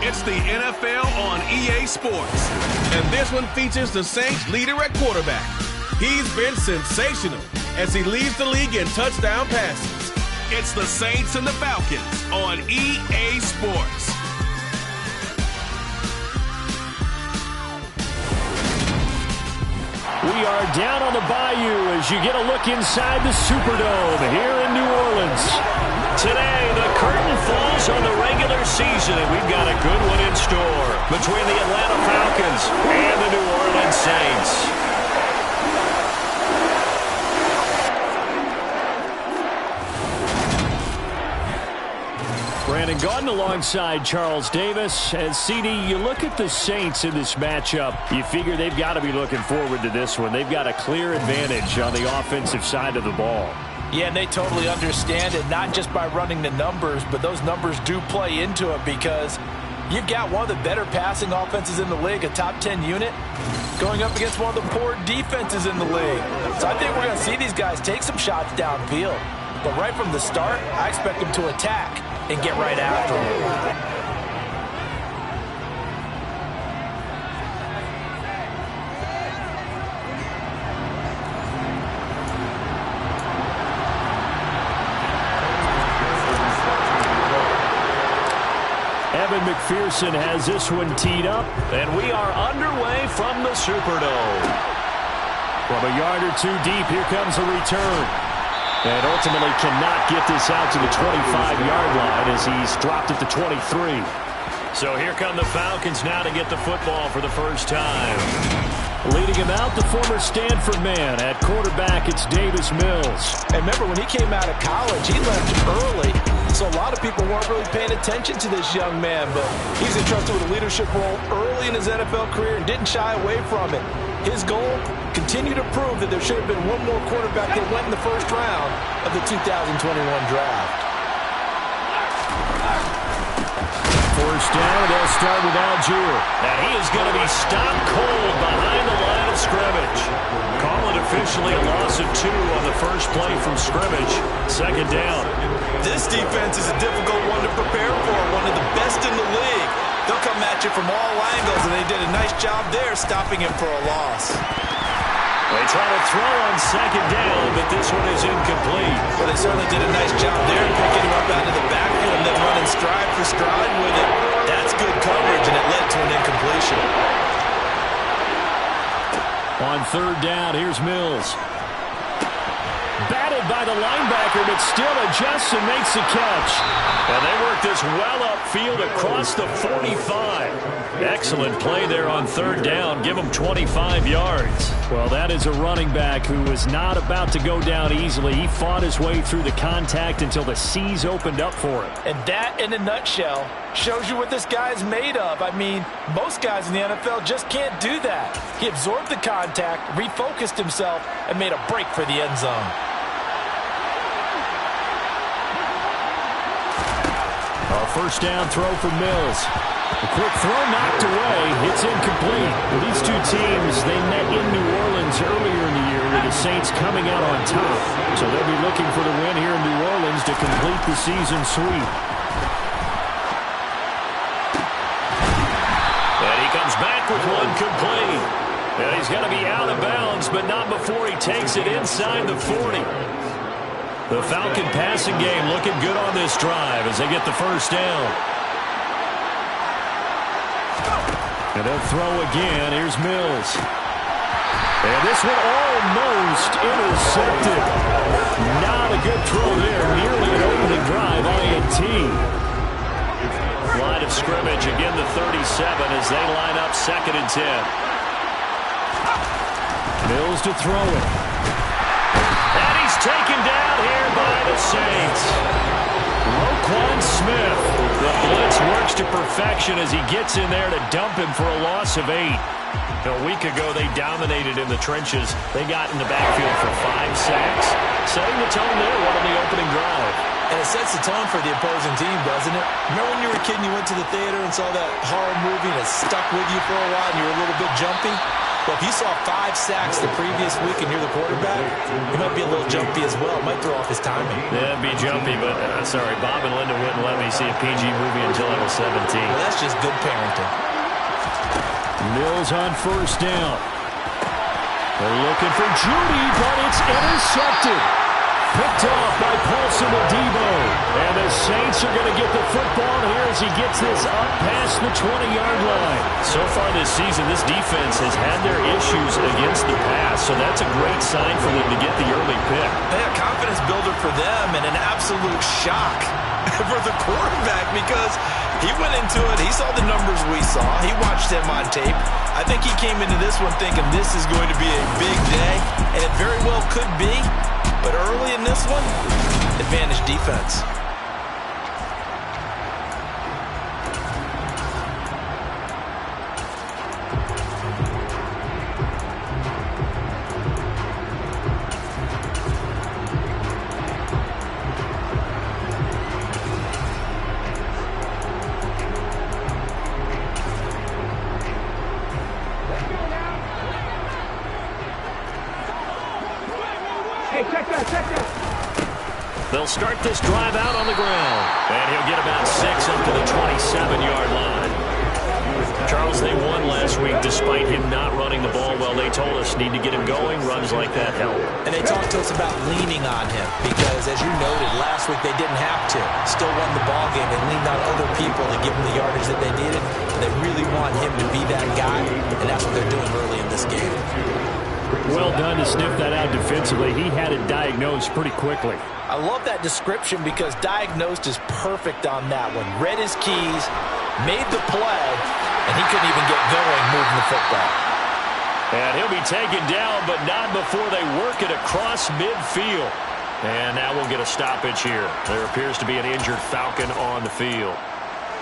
It's the NFL on EA Sports. And this one features the Saints leader at quarterback. He's been sensational as he leads the league in touchdown passes. It's the Saints and the Falcons on EA Sports. We are down on the bayou as you get a look inside the Superdome here in New Orleans. Today, the curtain falls on the regular season, and we've got a good one in store between the Atlanta Falcons and the New Orleans Saints. Brandon Gaudin alongside Charles Davis. And CD, you look at the Saints in this matchup, you figure they've got to be looking forward to this one. They've got a clear advantage on the offensive side of the ball. Yeah, and they totally understand it, not just by running the numbers, but those numbers do play into it because you've got one of the better passing offenses in the league, a top 10 unit, going up against one of the poor defenses in the league. So I think we're going to see these guys take some shots downfield. But right from the start, I expect them to attack and get right after him. Evan McPherson has this one teed up, and we are underway from the Superdome. From a yard or two deep, here comes a return. And ultimately cannot get this out to the 25-yard line as he's dropped it to 23. So here come the Falcons now to get the football for the first time. Leading him out, the former Stanford man. At quarterback, it's Davis Mills. And remember, when he came out of college, he left early. So a lot of people weren't really paying attention to this young man. But he's entrusted with a leadership role early in his NFL career and didn't shy away from it. His goal, continue to prove that there should have been one more quarterback that went in the first round of the 2021 draft. First down, they'll start with Algier. And he is going to be stopped cold behind the line of scrimmage. Call it officially a loss of 2 on the first play from scrimmage. Second down. This defense is a difficult one to prepare for, one of the best in the league. They'll come at you from all angles, and they did a nice job there stopping him for a loss. They try to throw on second down, but this one is incomplete. Well, they certainly did a nice job there, picking him up out of the backfield and then running stride for stride with it. That's good coverage, and it led to an incompletion. On third down, here's Mills. Batted by the linebacker, but still adjusts and makes the catch. And they work this well upfield across the 45. Excellent play there on third down. Give them 25 yards. Well, that is a running back who was not about to go down easily. He fought his way through the contact until the seas opened up for him. And that, in a nutshell, shows you what this guy's made of. I mean, most guys in the NFL just can't do that. He absorbed the contact, refocused himself, and made a break for the end zone. A first down throw for Mills. A quick throw knocked away. It's incomplete. Well, these two teams, they met in New Orleans earlier in the year with the Saints coming out on top. So they'll be looking for the win here in New Orleans to complete the season sweep. And he comes back with one complete. And he's going to be out of bounds, but not before he takes it inside the 40. The Falcon passing game looking good on this drive as they get the first down. And they'll throw again. Here's Mills. And this one almost intercepted. Not a good throw there. Nearly an opening drive INT. Line of scrimmage, again the 37 as they line up 2nd and 10. Mills to throw it. And he's taken down here by the Saints. Roquan Smith. The blitz works to perfection as he gets in there to dump him for a loss of 8. A week ago, they dominated in the trenches. They got in the backfield for 5 sacks, setting the tone there, one on the opening drive. And it sets the tone for the opposing team, doesn't it? Remember when you were a kid and you went to the theater and saw that horror movie and it stuck with you for a while and you were a little bit jumpy? Well, if you saw 5 sacks the previous week and you're the quarterback, you might be a little jumpy as well. It might throw off his timing. Yeah, it'd be jumpy, but sorry, Bob and Linda wouldn't let me see a PG movie until I was 17. Well, that's just good parenting. Mills on first down. They're looking for Judy, but it's intercepted. Picked off by Paulson Adebo. And the Saints are going to get the football here as he gets this up past the 20-yard line. So far this season, this defense has had their issues against the pass, so that's a great sign for them to get the early pick. A confidence builder for them and an absolute shock for the quarterback because he went into it. He saw the numbers we saw. He watched them on tape. I think he came into this one thinking this is going to be a big day, and it very well could be. But early in this one, advantage defense. They'll start this drive out on the ground. And he'll get about 6 up to the 27-yard line. Charles, they won last week despite him not running the ball well. They told us need to get him going. Runs like that help. And they talked to us about leaning on him because, as you noted, last week they didn't have to. Still won the ball game. They leaned on other people to give them the yardage that they needed. And they really want him to be that guy, and that's what they're doing early in this game. Well done to sniff that out defensively. He had it diagnosed pretty quickly. I love that description because diagnosed is perfect on that one. Read his keys, made the play, and he couldn't even get going moving the football. And he'll be taken down, but not before they work it across midfield. And now we'll get a stoppage here. There appears to be an injured Falcon on the field.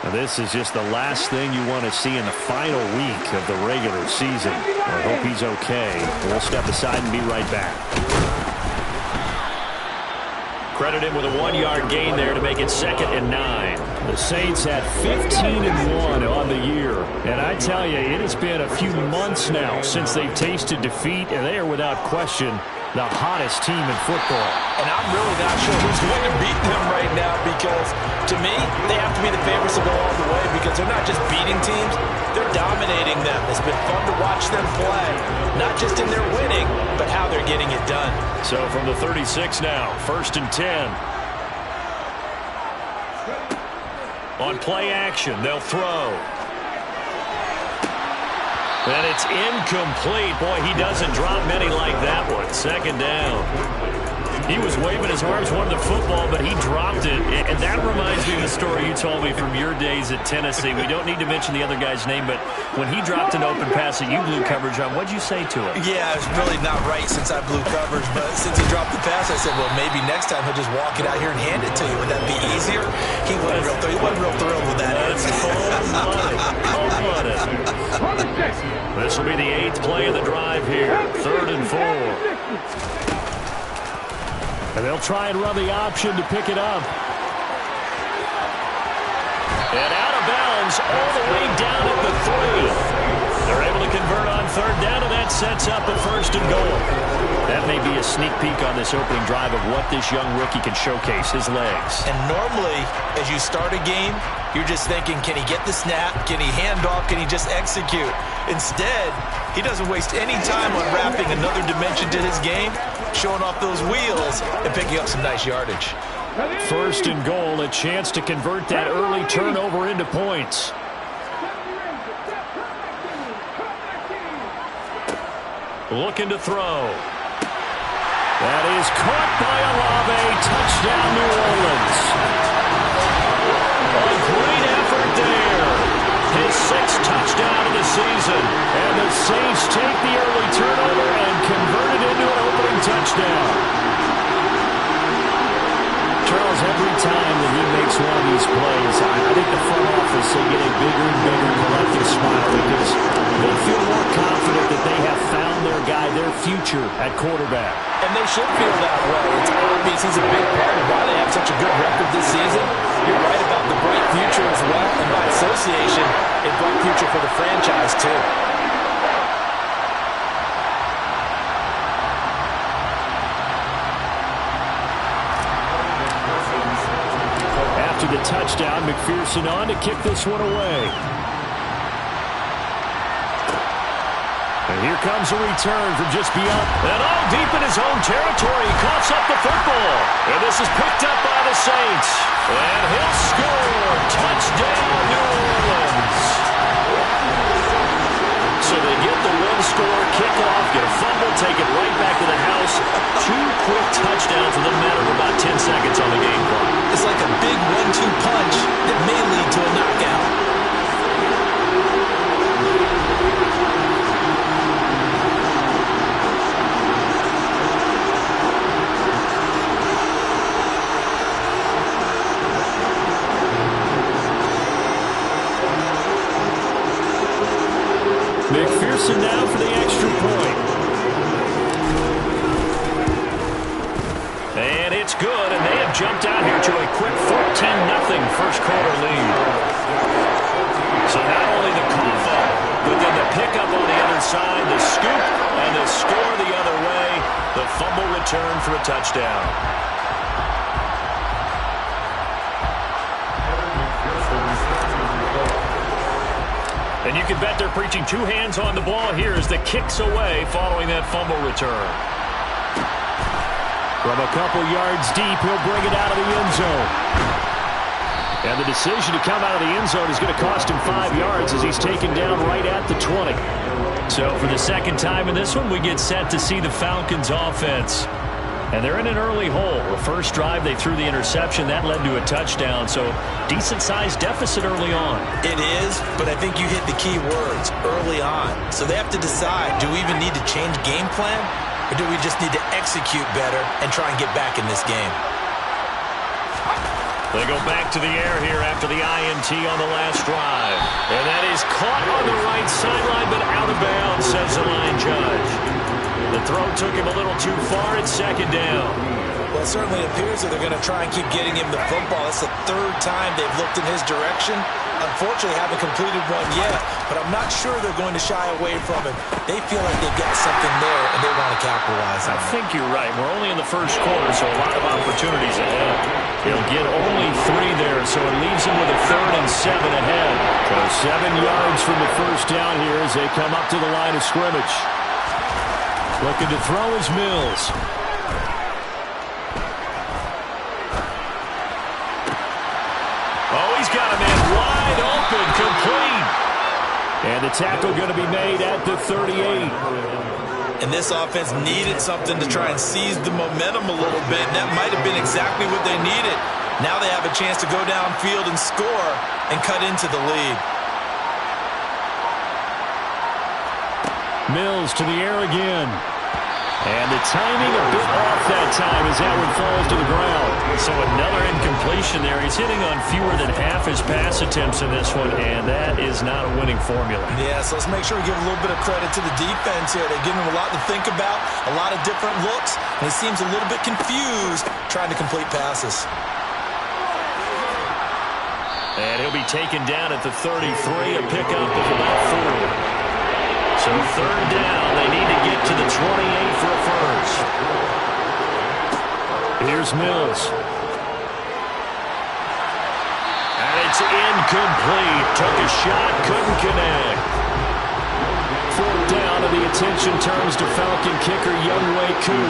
Now this is just the last thing you want to see in the final week of the regular season. I hope he's okay. We'll step aside and be right back. Credit him with a 1-yard gain there to make it 2nd and 9. The Saints had 15-1 on the year. And I tell you, it has been a few months now since they've tasted defeat, and they are without question the hottest team in football. And I'm really not sure who's going to beat them right now because, to me, they have to be the favorites to go all the way because they're not just beating teams, they're dominating them. It's been fun to watch them play, not just in their winning, but how they're getting it done. So from the 36 now, 1st and 10. On play action, they'll throw. And it's incomplete. Boy, he doesn't drop many like that one. 2nd down. He was waving his arms, wanted the football, but he dropped it. And that reminds me of the story you told me from your days at Tennessee. We don't need to mention the other guy's name, but when he dropped an open pass that you blew coverage on, what'd you say to him? Yeah, it's really not right since I blew coverage, but since he dropped the pass, I said, well, maybe next time he'll just walk it out here and hand it to you. Would that be easier? He wasn't real thrilled with that. That's cold-blooded. This will be the 8th play of the drive here. 3rd and 4. And they'll try and run the option to pick it up. And out of bounds all the way down at the 3. They're able to convert on 3rd down, and that sets up a 1st and goal. That may be a sneak peek on this opening drive of what this young rookie can showcase, his legs. And normally, as you start a game, you're just thinking, can he get the snap? Can he hand off? Can he just execute? Instead, he doesn't waste any time on wrapping another dimension to his game, showing off those wheels, and picking up some nice yardage. 1st and goal, a chance to convert that early turnover into points. Looking to throw. That is caught by Olave. Touchdown, New Orleans. A great effort there. His 6th touchdown of the season. And the Saints take the early turnover and convert it into an opening touchdown. Charles, every time that he makes one of these plays, I think the front office will get a bigger and bigger collective smile because they feel more confident that they have found their guy, their future at quarterback. And they should feel that way. It's obvious he's a big part of why they have such a good record this season. You're right about the bright future as well, and by association, a bright future for the franchise too. After the touchdown, McPherson on to kick this one away. And here comes a return from just beyond. And all deep in his own territory. He coughs up the football. And this is picked up by the Saints. And he'll score. Touchdown, New Orleans. So they get the one-score kickoff, get a fumble, take it right back to the house. 2 quick touchdowns within a matter of about 10 seconds on the game clock. It's like a big 1-2 punch that may lead to a knockout. McPherson now for the extra point. And it's good, and they have jumped out here to a quick 14-0 first quarter lead. So not only the cough up, but then the pickup on the other side, the scoop, and the score the other way, the fumble return for a touchdown. And you can bet they're preaching 2 hands on the ball here as the kick's away following that fumble return. From a couple yards deep, he'll bring it out of the end zone. And the decision to come out of the end zone is going to cost him 5 yards as he's taken down right at the 20. So for the second time in this one, we get set to see the Falcons offense. And they're in an early hole. The first drive, they threw the interception. That led to a touchdown. So decent-sized deficit early on. It is, but I think you hit the key words, early on. So they have to decide, do we even need to change game plan? Or do we just need to execute better and try and get back in this game? They go back to the air here after the INT on the last drive. And that is caught on the right sideline, but out of bounds, says the line judge. The throw took him a little too far. It's second down. Well, it certainly appears that they're going to try and keep getting him the football. It's the 3rd time they've looked in his direction. Unfortunately, haven't completed one yet, but I'm not sure they're going to shy away from him. They feel like they've got something there, and they want to capitalize on it. I think you're right. We're only in the first quarter, so a lot of opportunities ahead. He'll get only 3 there, so it leaves him with a 3rd and 7 ahead. So 7 yards from the first down here as they come up to the line of scrimmage. Looking to throw is Mills. Oh, he's got a man wide open, complete. And the tackle going to be made at the 38. And this offense needed something to try and seize the momentum a little bit. And that might have been exactly what they needed. Now they have a chance to go downfield and score and cut into the lead. Mills to the air again. And the timing a bit off that time as that one falls to the ground. So another incompletion there. He's hitting on fewer than half his pass attempts in this one, and that is not a winning formula. Yeah, so let's make sure we give a little bit of credit to the defense here. They're giving him a lot to think about, a lot of different looks, and he seems a little bit confused trying to complete passes. And he'll be taken down at the 33, a pickup of about 4. So 3rd down, they need to get to the 28 for a first. Here's Mills. And it's incomplete. Took a shot, couldn't connect. 4th down, and the attention turns to Falcon kicker Younghoe Koo.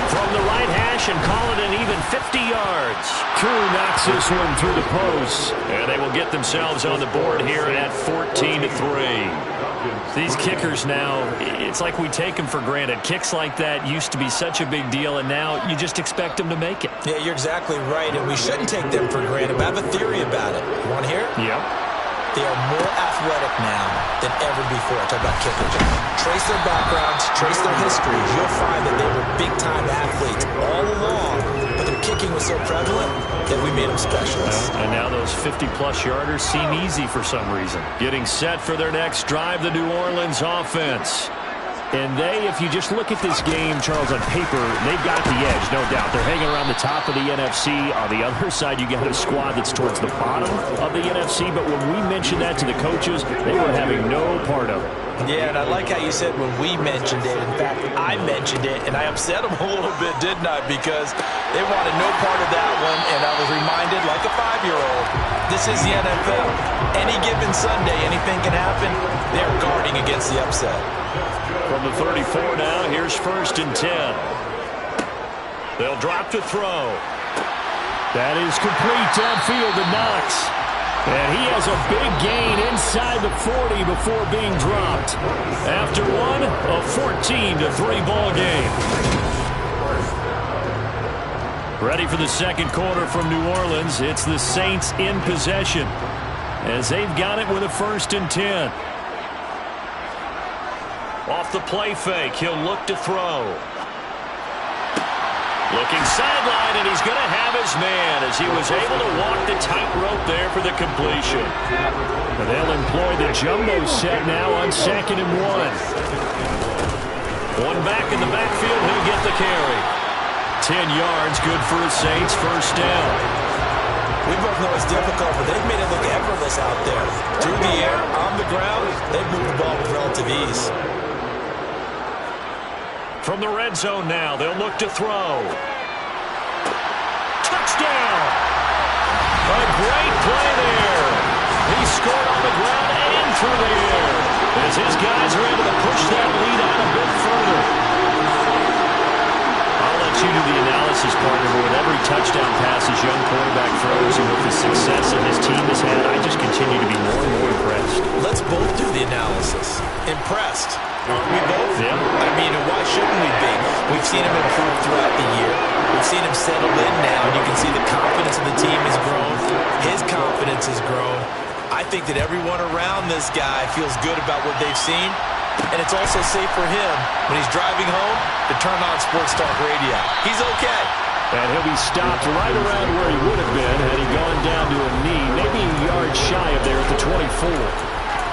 From the right hash and call it an even 50 yards. Koo knocks this one through the post. And they will get themselves on the board here at 14-3. These kickers now, it's like we take them for granted. Kicks like that used to be such a big deal, and now you just expect them to make it. Yeah, you're exactly right, and we shouldn't take them for granted. But I have a theory about it. You want to hear it? Yep. They are more athletic now than ever before. Talk about kickers. Trace their backgrounds, trace their histories. You'll find that they were big-time athletes all along, but their kicking was so prevalent that we made them specialists. And now those 50-plus yarders seem easy for some reason. Getting set for their next drive, the New Orleans offense. And they, if you just look at this game, Charles, on paper, they've got the edge, no doubt. They're hanging around the top of the NFC. On the other side, you got a squad that's towards the bottom of the NFC. But when we mentioned that to the coaches, they were having no part of it. Yeah, and I like how you said when we mentioned it. In fact, I mentioned it, and I upset them a little bit, didn't I? Because they wanted no part of that one, and I was reminded like a 5-year-old, this is the NFL. Any given Sunday, anything can happen. They're guarding against the upset. From the 34 now, here's 1st and 10. They'll drop to throw. That is complete downfield to Knox. And he has a big gain inside the 40 before being dropped. After one, a 14-3 ball game. Ready for the second quarter from New Orleans. It's the Saints in possession as they've got it with a 1st and 10. Off the play fake, he'll look to throw. Looking sideline, and he's going to have his man as he was able to walk the tightrope there for the completion. And they'll employ the jumbo set now on 2nd and 1. One back in the backfield, he'll get the carry. 10 yards, good for the Saints, 1st down. We both know it's difficult, but they've made it look effortless out there. Through the air, on the ground, they've moved the ball with relative ease. From the red zone now, they'll look to throw. Touchdown! A great play there. He scored on the ground and through the air as his guys are able to push that lead out a bit further. I'll let you do the analysis, partner, but with every touchdown pass his young quarterback throws and with the success that his team has had, I just continue to be more and more impressed. Let's both do the analysis. Impressed. Aren't we both? Yeah. I mean, why shouldn't we be? We've seen him improve throughout the year. We've seen him settle in now, and you can see the confidence of the team has grown. His confidence has grown. I think that everyone around this guy feels good about what they've seen, and it's also safe for him when he's driving home to turn on Sports Talk Radio. He's okay. And he'll be stopped right around where he would have been had he gone down to a knee, maybe a yard shy of there at the 24.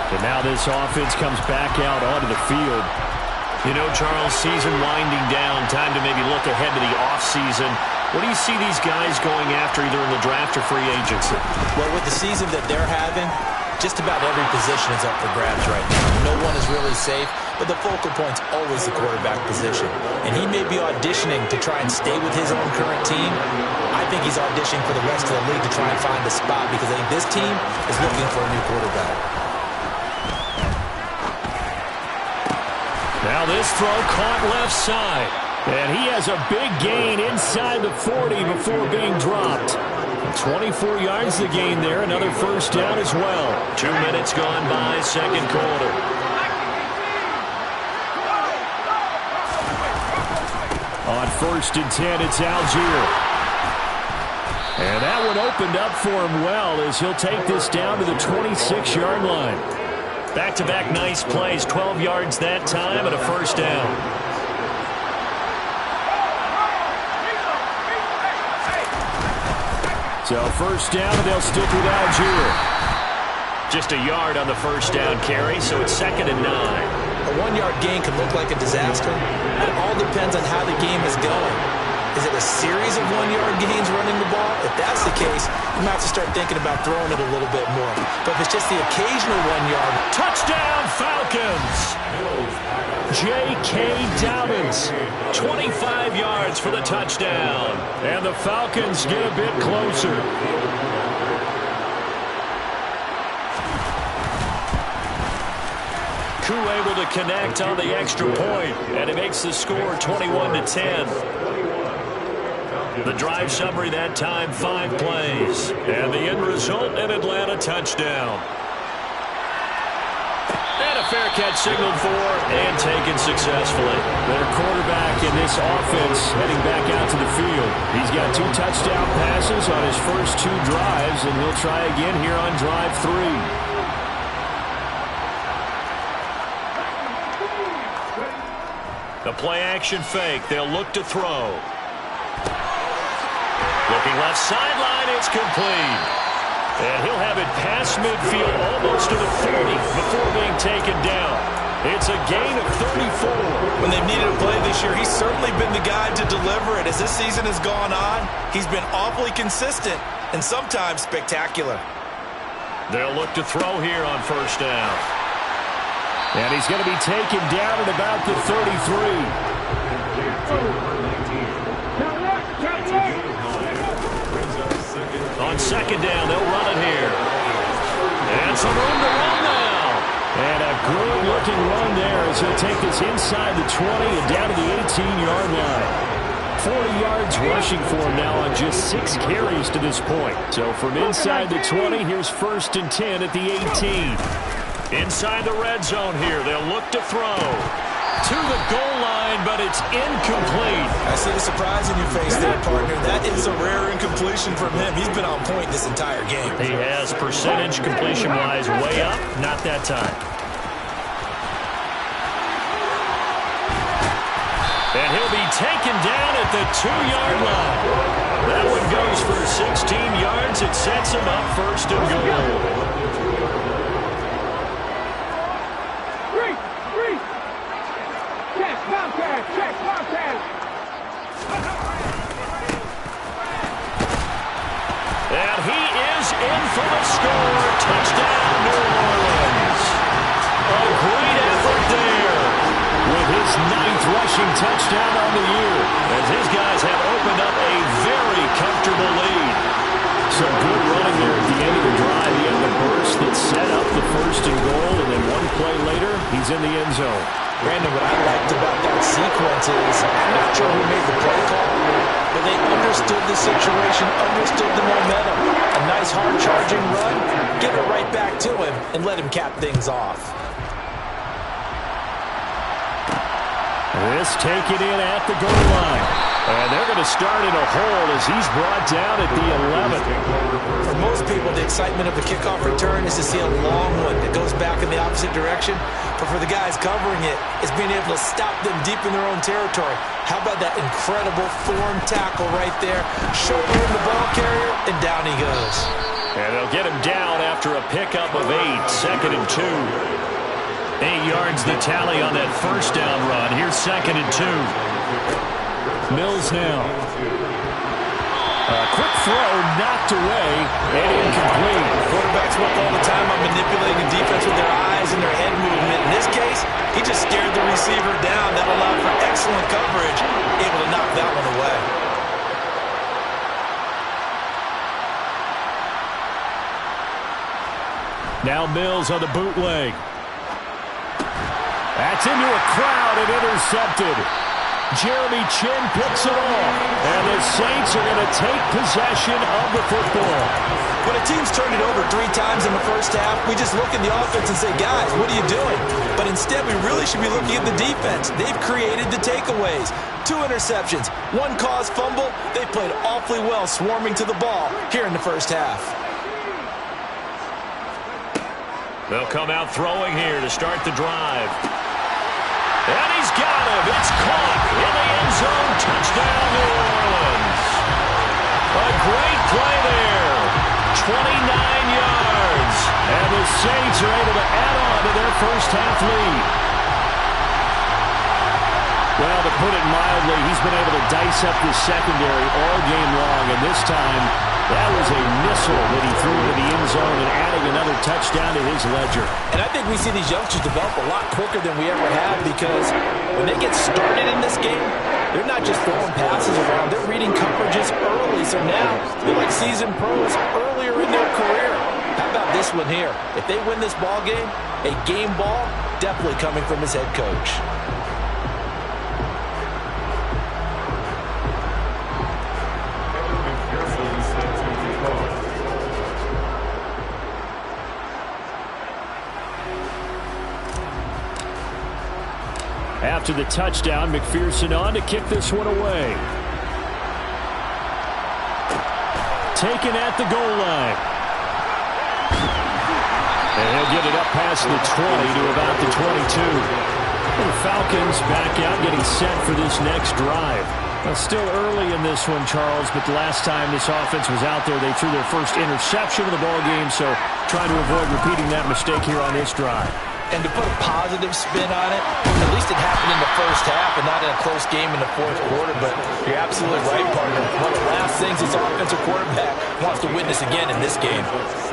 And now this offense comes back out onto the field. You know, Charles, season winding down, time to maybe look ahead to the offseason. What do you see these guys going after either in the draft or free agency? Well, with the season that they're having, just about every position is up for grabs right now. No one is really safe, but the focal point's always the quarterback position. And he may be auditioning to try and stay with his own current team. I think he's auditioning for the rest of the league to try and find a spot because I think this team is looking for a new quarterback. Now this throw caught left side. And he has a big gain inside the 40 before being dropped. 24 yards the gain there. Another 1st down as well. 2 minutes gone by, second quarter. On 1st and 10, it's Algier. And that one opened up for him well as he'll take this down to the 26-yard line. Back-to-back nice plays, 12 yards that time and a 1st down. So 1st down, and they'll stick with Algier. Just a yard on the 1st down carry, so it's 2nd and 9. A 1-yard gain can look like a disaster. It all depends on how the game is going. Is it a series of 1-yard gains running the ball? If that's the case, you might have to start thinking about throwing it a little bit more. But if it's just the occasional 1-yard... Touchdown, Falcons! J.K. Dobbins, 25 yards for the touchdown. And the Falcons get a bit closer. Koo able to connect on the extra point, and it makes the score 21-10. The drive summary that time, 5 plays. And the end result, an Atlanta touchdown. And a fair catch signaled for and taken successfully. Their quarterback in this offense heading back out to the field. He's got 2 touchdown passes on his first 2 drives, and he'll try again here on drive 3. The play-action fake. They'll look to throw. Looking left sideline, it's complete. And he'll have it past midfield almost to the 40 before being taken down. It's a gain of 34. When they've needed a play this year, he's certainly been the guy to deliver it. As this season has gone on, he's been awfully consistent and sometimes spectacular. They'll look to throw here on first down. And he's going to be taken down at about the 33. On second down, they'll run it here. And some room to run now. And a good-looking run there as he'll take this inside the 20 and down to the 18-yard line. 40 yards rushing for him now on just 6 carries to this point. So from inside the 20, here's 1st and 10 at the 18. Inside the red zone here, they'll look to throw. To the goal line, but it's incomplete. I see the surprise in your face there, partner. That is a rare incompletion from him. He's been on point this entire game. He has percentage completion-wise way up, not that time. And he'll be taken down at the 2-yard line. That one goes for 16 yards. It sets him up 1st and goal. And he is in for the score. Touchdown, New Orleans. A great effort there with his 9th rushing touchdown on the year, as his guys have opened up a very comfortable lead. Some good running there at the end of the drive. He had the burst that set up the 1st and goal, and then one play later, he's in the end zone. Brandon, what I liked about that sequence is, I'm not sure who made the play call, but they understood the situation, understood the momentum. A nice hard-charging run, give it right back to him, and let him cap things off. This taken in at the goal line. And they're going to start in a hole as he's brought down at the 11th. For most people, the excitement of the kickoff return is to see a long one that goes back in the opposite direction. But for the guys covering it, it's being able to stop them deep in their own territory. How about that incredible form tackle right there? Shouldering the ball carrier, and down he goes. And they'll get him down after a pickup of 8, 2nd and 2. 8 yards the tally on that 1st down run. Here's 2nd and 2. Mills now. A quick throw knocked away and incomplete. Quarterbacks work all the time on manipulating the defense with their eyes and their head movement. In this case, he just scared the receiver down. That allowed for excellent coverage, able to knock that one away. Now Mills on the bootleg. That's into a crowd and intercepted. Jeremy Chin picks it off. And the Saints are going to take possession of the football. When a team's turned it over 3 times in the first half, we just look at the offense and say, guys, what are you doing? But instead, we really should be looking at the defense. They've created the takeaways. 2 interceptions, 1 caused fumble. They played awfully well swarming to the ball here in the first half. They'll come out throwing here to start the drive. And he's got him. It's caught in the end zone. Touchdown, New Orleans. A great play there. 29 yards. And the Saints are able to add on to their first half lead. Well, to put it mildly, he's been able to dice up the secondary all game long. And this time, that was a missile that he threw into the end zone and adding another touchdown to his ledger. And I think we see these youngsters develop a lot quicker than we ever have, because when they get started in this game, they're not just throwing passes around. They're reading coverages early. So now they're like seasoned pros earlier in their career. How about this one here? If they win this ball game, a game ball definitely coming from his head coach. After the touchdown, McPherson on to kick this one away. Taken at the goal line. And he'll get it up past the 20 to about the 22. And the Falcons back out, getting set for this next drive. Well, still early in this one, Charles, but the last time this offense was out there, they threw their first interception of the ball game, so trying to avoid repeating that mistake here on this drive. And to put a positive spin on it, at least it happened in the first half and not in a close game in the fourth quarter. But you're absolutely right, partner. One of the last things this offensive quarterback wants to witness again in this game.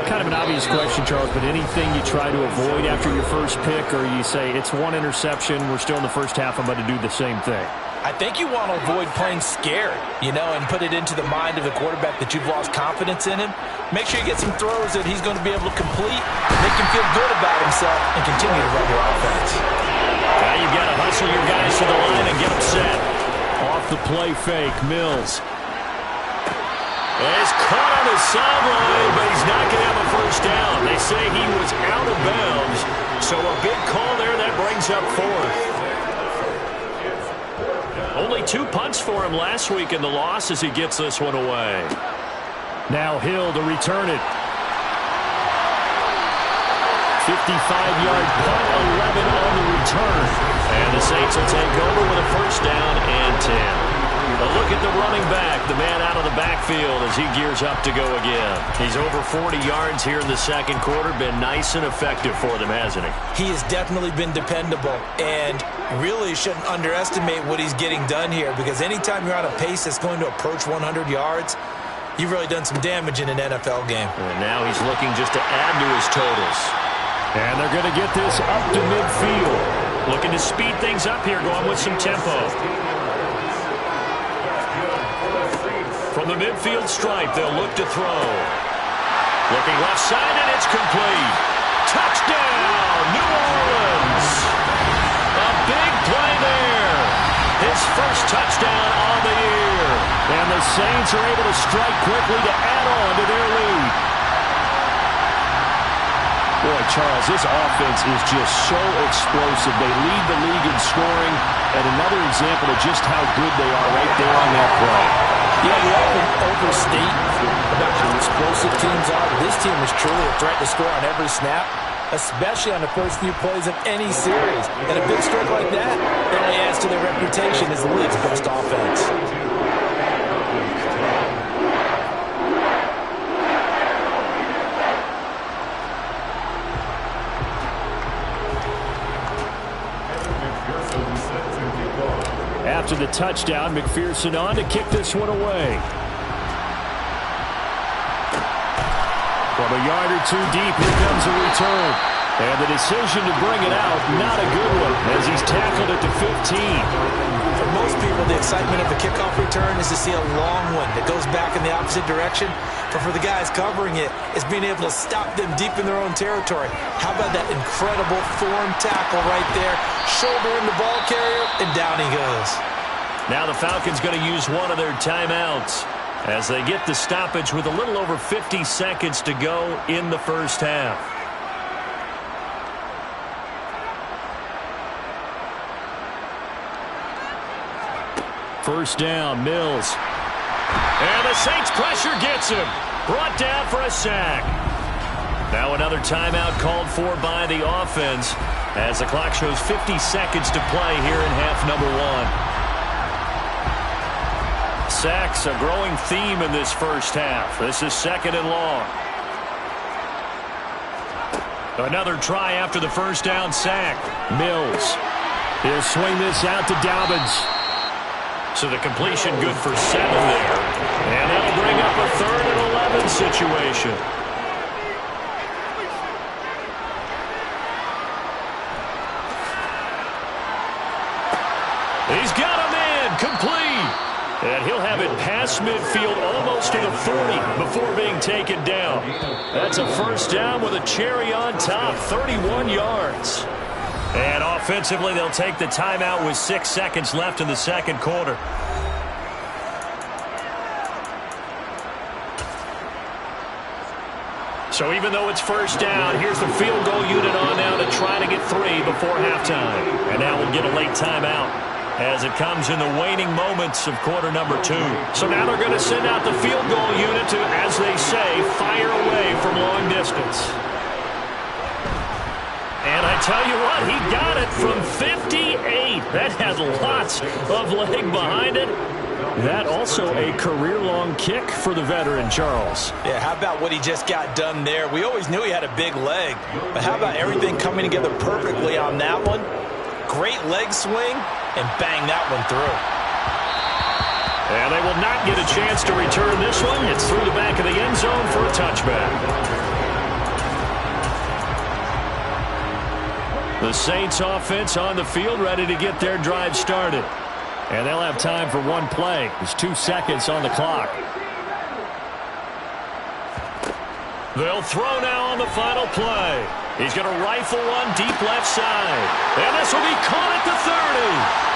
Kind of an obvious question, Charles, but anything you try to avoid after your first pick, or you say it's one interception, we're still in the first half, I'm about to do the same thing? I think you want to avoid playing scared, and put it into the mind of the quarterback that you've lost confidence in him. Make sure you get some throws that he's going to be able to complete, make him feel good about himself, and continue to run your offense. Now you've got to hustle your guys to the line and get them set. Off the play fake, Mills. He's caught on the sideline, but he's not going to have a first down. They say he was out of bounds, so a big call there that brings up fourth. Only 2 punts for him last week in the loss as he gets this one away. Now Hill to return it. 55-yard punt, 11 on the return. And the Saints will take over with a first down and 10. A look at the running back, the man out of the backfield as he gears up to go again. He's over 40 yards here in the second quarter. Been nice and effective for them, hasn't he? He has definitely been dependable, and really shouldn't underestimate what he's getting done here, because anytime you're on a pace that's going to approach 100 yards, you've really done some damage in an NFL game. And now he's looking just to add to his totals. And they're going to get this up to midfield. Looking to speed things up here, going with some tempo. From the midfield stripe, they'll look to throw. Looking left side, and it's complete. Touchdown, New Orleans. A big play there. His first touchdown on the year. And the Saints are able to strike quickly to add on to their lead. Boy, Charles, this offense is just so explosive. They lead the league in scoring, and another example of just how good they are right there on that play. Yeah, we often overstate about how explosive teams are. This team is truly a threat to score on every snap, especially on the first few plays of any series. And a big stroke like that only adds to their reputation as the league's best offense. After the touchdown, McPherson on to kick this one away. From a yard or two deep, here comes a return. And the decision to bring it out, not a good one, as he's tackled at the 15. For most people, the excitement of the kickoff return is to see a long one that goes back in the opposite direction. But for the guys covering it, it's being able to stop them deep in their own territory. How about that incredible form tackle right there? Shoulder in the ball carrier, and down he goes. Now the Falcons going to use one of their timeouts as they get the stoppage with a little over 50 seconds to go in the first half. First down, Mills. And the Saints pressure gets him. Brought down for a sack. Now another timeout called for by the offense as the clock shows 50 seconds to play here in half number one. Sacks, a growing theme in this first half. This is second and long. Another try after the first down sack. Mills. He'll swing this out to Dobbins. So the completion good for 7 there. And that'll bring up a 3rd and 11 situation. He's got a man complete. And he'll have it past midfield almost to the 40 before being taken down. That's a first down with a cherry on top, 31 yards. And offensively, they'll take the timeout with 6 seconds left in the second quarter. So even though it's first down, here's the field goal unit on now to try to get 3 before halftime. And now we'll get a late timeout as it comes in the waning moments of quarter number 2. So now they're going to send out the field goal unit to, as they say, fire away from long distance. And I tell you what, he got it from 58. That had lots of leg behind it. That also a career-long kick for the veteran, Charles. Yeah, how about what he just got done there? We always knew he had a big leg, but how about everything coming together perfectly on that one? Great leg swing, and bang that one through. And they will not get a chance to return this one. It's through the back of the end zone for a touchback. The Saints offense on the field, ready to get their drive started. And they'll have time for one play. There's 2 seconds on the clock. They'll throw now on the final play. He's going to rifle one deep left side. And this will be caught at the 30.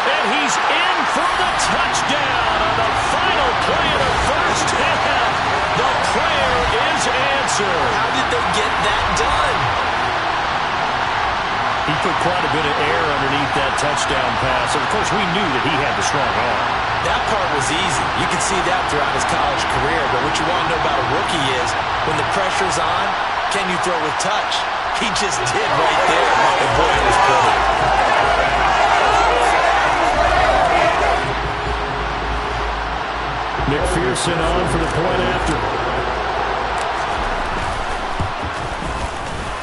And he's in for the touchdown on the final play of the first half. The prayer is answered. How did they get that done? He put quite a bit of air underneath that touchdown pass. And, of course, we knew that he had the strong arm. That part was easy. You can see that throughout his college career. But what you want to know about a rookie is when the pressure's on, can you throw with touch? He just did right there. And boy, it was pretty. McPherson on for the point after.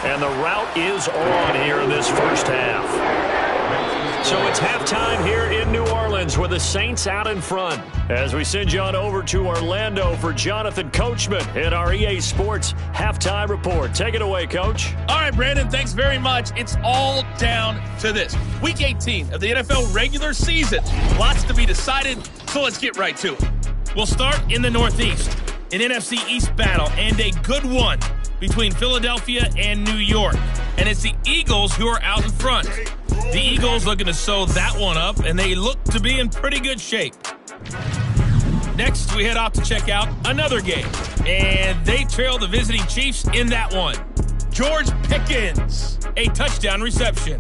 And the route is on here in this first half. So it's halftime here in New Orleans with the Saints out in front. As we send you on over to Orlando for Jonathan Coachman in our EA Sports Halftime Report. Take it away, Coach. All right, Brandon, thanks very much. It's all down to this. Week 18 of the NFL regular season. Lots to be decided, so let's get right to it. We'll start in the Northeast, an NFC East battle, and a good one between Philadelphia and New York. And it's the Eagles who are out in front. The Eagles looking to sew that one up, and they look to be in pretty good shape. Next, we head off to check out another game, and they trail the visiting Chiefs in that one. George Pickens, a touchdown reception.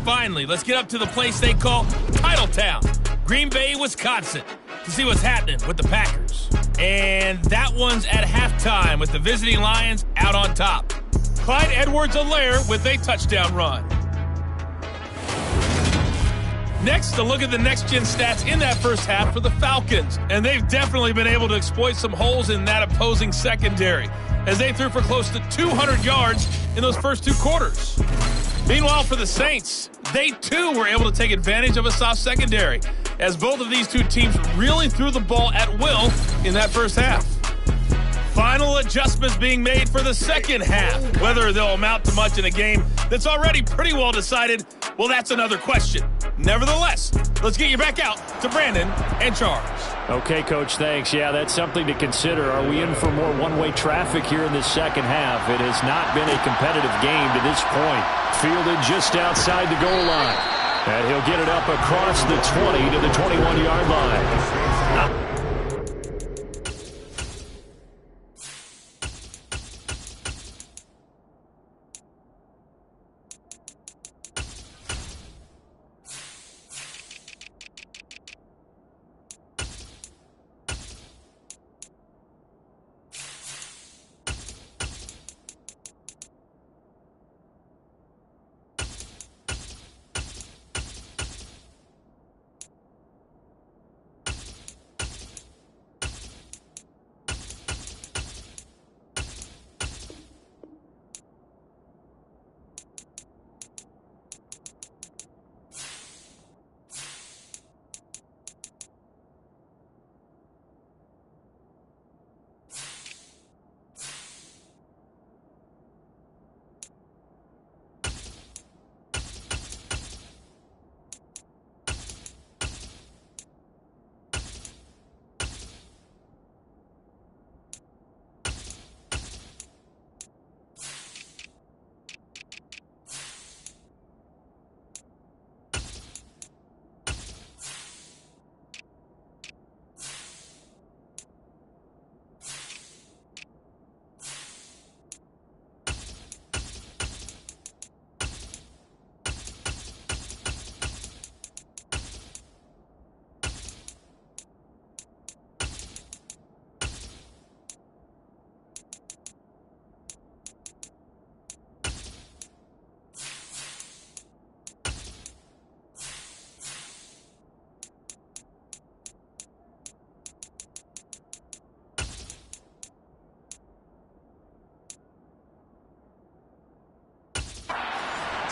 Finally, let's get up to the place they call Titletown, Green Bay, Wisconsin, to see what's happening with the Packers. And that one's at halftime with the visiting Lions out on top. Clyde Edwards-Helaire with a touchdown run. Next, a look at the next-gen stats in that first half for the Falcons. And they've definitely been able to exploit some holes in that opposing secondary, as they threw for close to 200 yards in those first 2 quarters. Meanwhile, for the Saints, they too were able to take advantage of a soft secondary, as both of these two teams really threw the ball at will in that first half. Final adjustments being made for the second half. Whether they'll amount to much in a game that's already pretty well decided, well, that's another question. Nevertheless, let's get you back out to Brandon and Charles. Okay, Coach, thanks. Yeah, that's something to consider. Are we in for more one-way traffic here in this second half? It has not been a competitive game to this point. Fielded just outside the goal line. And he'll get it up across the 20 to the 21-yard line.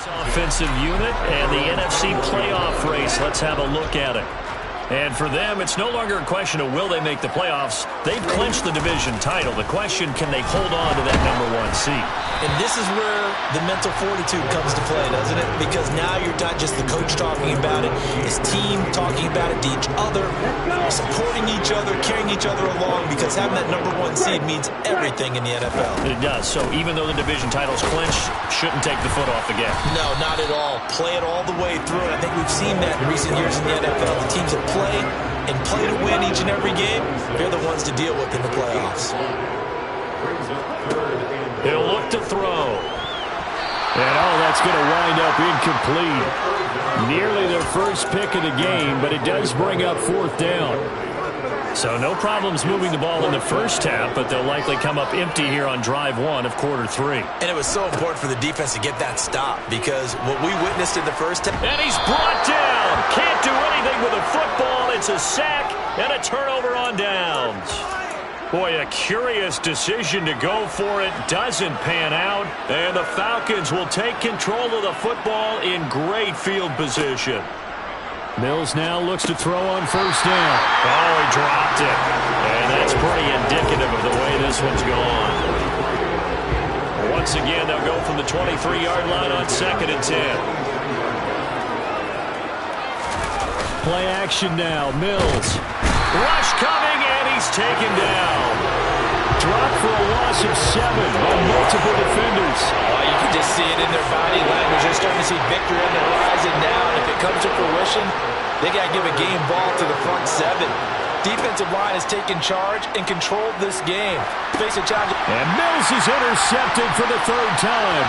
Offensive unit and the NFC playoff race. Let's have a look at it. And for them, it's no longer a question of will they make the playoffs. They've clinched the division title. The question, can they hold on to that #1 seed? And this is where the mental fortitude comes to play, doesn't it? Because now you're not just the coach talking about it. It's team talking about it to each other, supporting each other, carrying each other along, because having that #1 seed means everything in the NFL. It does. So even though the division title's clinched, shouldn't take the foot off the gas. No, not at all. Play it all the way through. And I think we've seen that in recent years in the NFL. The teams that play and play to win each and every game, they're the ones to deal with in the playoffs. He'll look to throw. And, that's going to wind up incomplete. Nearly their first pick of the game, but it does bring up 4th down. So no problems moving the ball in the first half, but they'll likely come up empty here on drive 1 of quarter 3. And it was so important for the defense to get that stop, because what we witnessed in the first half. And he's brought down. Can't do anything with a football. It's a sack and a turnover on downs. Boy, a curious decision to go for it. Doesn't pan out. And the Falcons will take control of the football in great field position. Mills now looks to throw on 1st down. Oh, he dropped it. And that's pretty indicative of the way this one's gone. Once again, they'll go from the 23-yard line on 2nd and 10. Play action now. Mills. Rush coming, and he's taken down. Dropped for a loss of 7 by multiple defenders. Oh, you can just see it in their body language. They're starting to see victory on the horizon now, and if it comes to fruition, they got to give a game ball to the front 7. Defensive line has taken charge and controlled this game. Face a challenge. And Mills is intercepted for the 3rd time.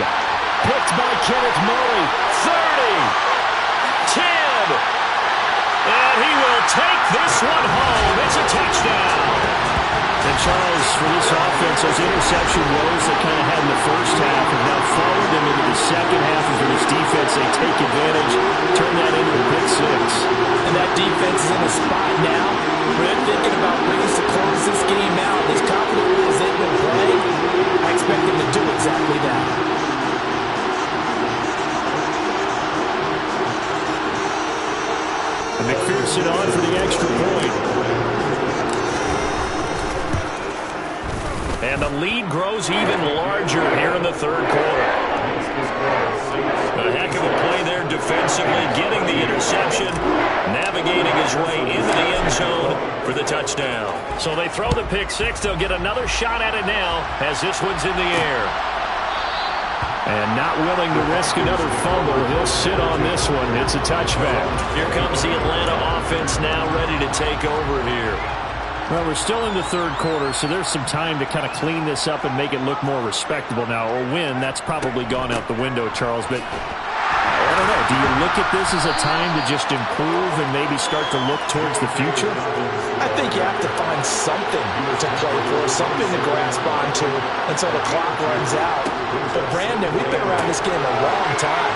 Picked by Kenneth Murray. 30. 10. And he will take this one home. It's a touchdown. And Charles, for this offense, those interception woes that kind of had in the first half have now followed them into the second half. And for this defense, they take advantage, turn that into a pick 6. And that defense is in a spot now where they're thinking about ways to close this game out. As confidently as they've been playing, I expect them to do exactly that. And McPherson on for the extra point. And the lead grows even larger here in the 3rd quarter. A heck of a play there defensively, getting the interception, navigating his way into the end zone for the touchdown. So they throw the pick 6. They'll get another shot at it now as this one's in the air. And not willing to risk another fumble. He'll sit on this one. It's a touchback. Here comes the Atlanta offense now ready to take over here. Well, we're still in the 3rd quarter, so there's some time to kind of clean this up and make it look more respectable now. Or win, that's probably gone out the window, Charles. But I don't know. Do you look at this as a time to just improve and maybe start to look towards the future? I think you have to find something to play for, something to grasp onto until the clock runs out. But, Brandon, we've been around this game a long time.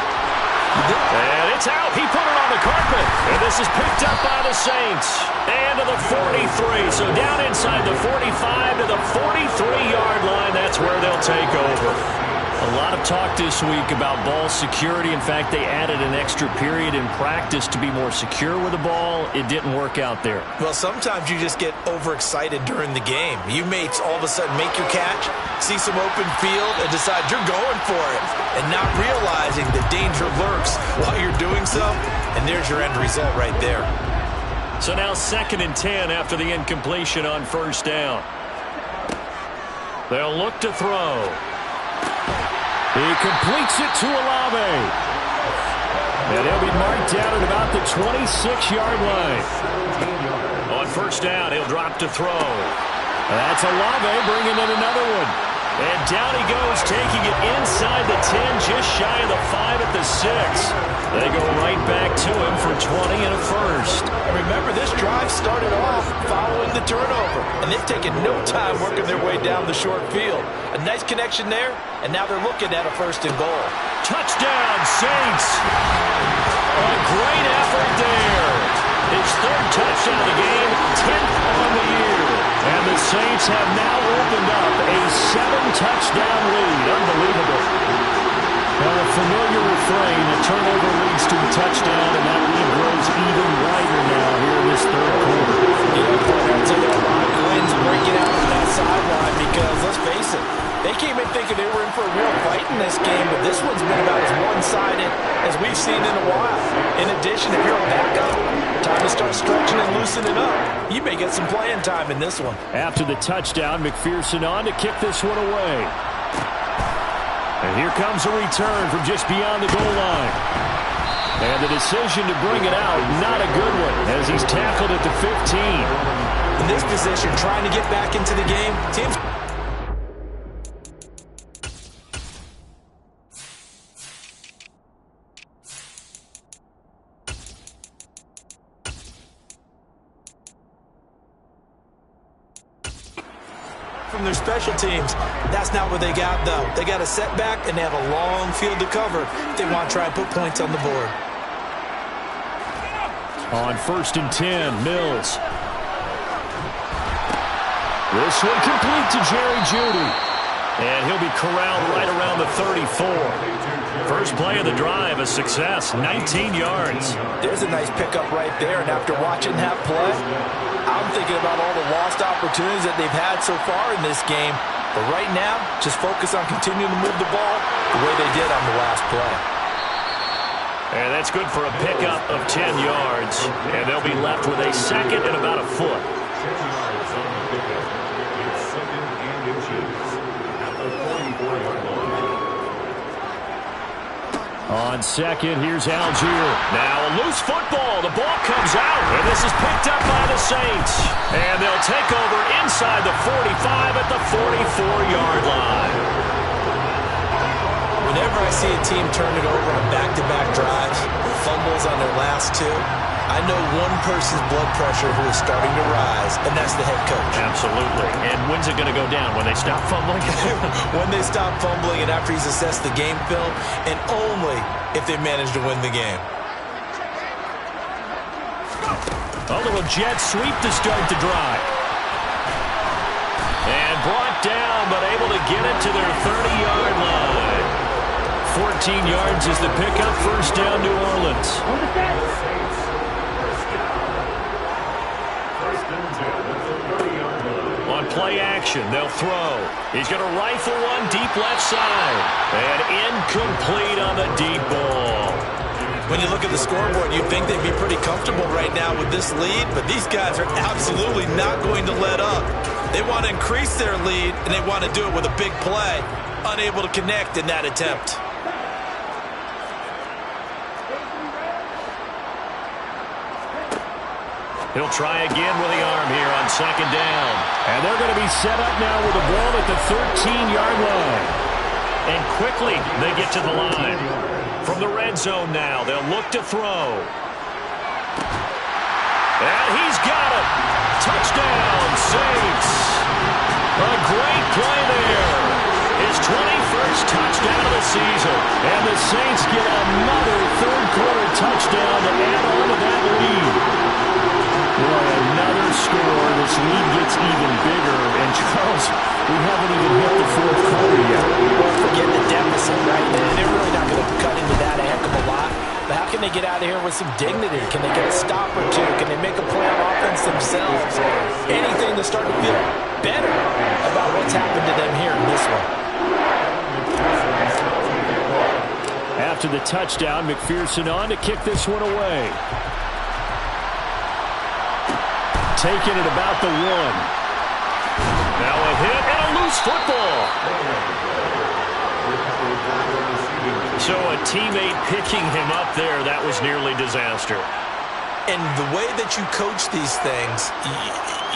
And it's out. He put it on the carpet. And this is picked up by the Saints. And to the 43. So down inside the 45 to the 43-yard line. That's where they'll take over. A lot of talk this week about ball security. In fact, they added an extra period in practice to be more secure with the ball. It didn't work out there. Well, sometimes you just get overexcited during the game. You may all of a sudden make your catch, see some open field, and decide you're going for it, and not realizing the danger lurks while you're doing so, and there's your end result right there. So now 2nd and 10 after the incompletion on 1st down. They'll look to throw. He completes it to Olave. And he'll be marked down at about the 26-yard line. On 1st down, he'll drop to throw. That's Olave bringing in another one. And down he goes, taking it inside the 10, just shy of the 5 at the 6. They go right back to him for 20 and a first. And remember, this drive started off following the turnover, and they've taken no time working their way down the short field. A nice connection there, and now they're looking at a 1st and goal. Touchdown, Saints! A great effort there. His 3rd touchdown of the game, 10th on the year. And the Saints have now opened up a 7-touchdown lead. Unbelievable. Well, a familiar refrain. turnover leads to a touchdown, and that lead grows even wider now here in this third quarter. Yeah, that's a lot. Quinn's breaking out on that sideline because, let's face it, they came in thinking they were in for a real fight in this game, but this one's been about as one-sided as we've seen in a while. In addition, if you're a backup, time to start stretching and loosening up. You may get some playing time in this one. After the touchdown, McPherson on to kick this one away. And here comes a return from just beyond the goal line. And the decision to bring it out, not a good one, as he's tackled at the 15. In this position, trying to get back into the game, teams... from their special teams. That's not what they got, though. They got a setback, and they have a long field to cover if they want to try and put points on the board. On 1st and 10, Mills. This one complete to Jerry Jeudy. And he'll be corralled right around the 34. First play of the drive, a success, 19 yards. There's a nice pickup right there, and after watching that play, I'm thinking about all the lost opportunities that they've had so far in this game. But right now, just focus on continuing to move the ball the way they did on the last play. And that's good for a pickup of 10 yards. And they'll be left with a second and about a foot. On second, here's Algier. Now a loose football. The ball comes out, and this is picked up by the Saints. And they'll take over inside the 45 at the 44-yard line. Whenever I see a team turn it over on back-to-back drives, fumbles on their last two, I know one person's blood pressure who is starting to rise, and that's the head coach. Absolutely. And when's it going to go down? When they stop fumbling? When they stop fumbling and after he's assessed the game film, and only if they manage to win the game. A little jet sweep to start the drive. And brought down, but able to get it to their 30-yard line. 14 yards is the pickup. First down, New Orleans. On play action, they'll throw. He's going to rifle one deep left side. And incomplete on the deep ball. When you look at the scoreboard, you'd think they'd be pretty comfortable right now with this lead, but these guys are absolutely not going to let up. They want to increase their lead, and they want to do it with a big play. Unable to connect in that attempt. He'll try again with the arm here on second down. And they're going to be set up now with the ball at the 13-yard line. And quickly they get to the line. From the red zone now, they'll look to throw. And he's got it. Touchdown, Saints. A great play there. His 21st touchdown of the season. And the Saints get another third-quarter touchdown to add on to that lead. Boy, another score. This lead gets even bigger. And, Charles, we haven't even hit the fourth quarter yet. Well, forget the deficit, right? They're really not going to cut into that a heck of a lot. But how can they get out of here with some dignity? Can they get a stop or two? Can they make a play on offense themselves? Anything to start to feel better about what's happened to them here in this one. After the touchdown, McPherson on to kick this one away. Taking it about the one. Now a hit and a loose football. So a teammate picking him up there, that was nearly disaster. And the way that you coach these things,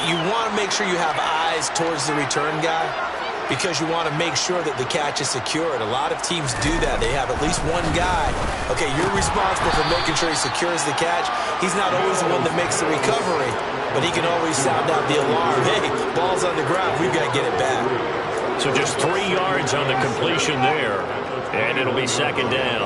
you want to make sure you have eyes towards the return guy because you want to make sure that the catch is secured. A lot of teams do that. They have at least one guy. Okay, you're responsible for making sure he secures the catch. He's not always the one that makes the recovery, but he can always sound out the alarm. Hey, ball's on the ground. We've got to get it back. So just 3 yards on the completion there, and it'll be second down.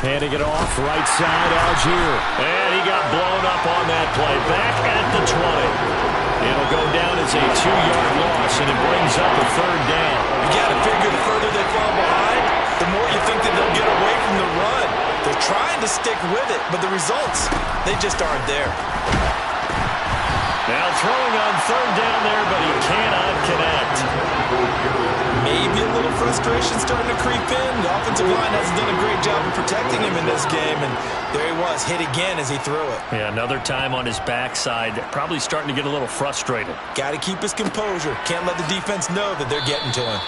Handing it off, right side, Algier. And he got blown up on that play. Back at the 20. It'll go down as a 2-yard loss, and it brings up a third down. You got to figure the further they fall behind, to stick with it, but the results, they just aren't there. Now throwing on third down there, but he cannot connect. Maybe a little frustration starting to creep in. The offensive line hasn't done a great job of protecting him in this game, and there he was, hit again as he threw it. Yeah, another time on his backside, probably starting to get a little frustrated. Got to keep his composure. Can't let the defense know that they're getting to him.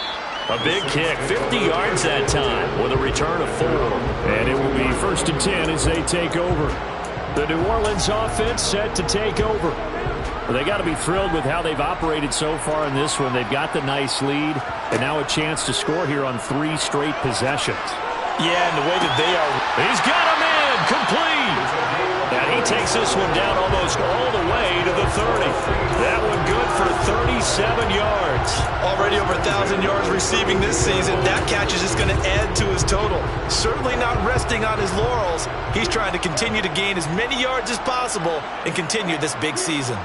A big kick, 50 yards that time, with a return of 4. And it will be 1st and 10 as they take over. The New Orleans offense set to take over. Well, they got to be thrilled with how they've operated so far in this one. They've got the nice lead, and now a chance to score here on 3 straight possessions. Yeah, and the way that they are. He's got him in, complete. And he takes this one down almost all the way to the 30. That one good for 37 yards. Already over 1,000 yards receiving this season. That catch is just going to add to his total. Certainly not resting on his laurels. He's trying to continue to gain as many yards as possible and continue this big season.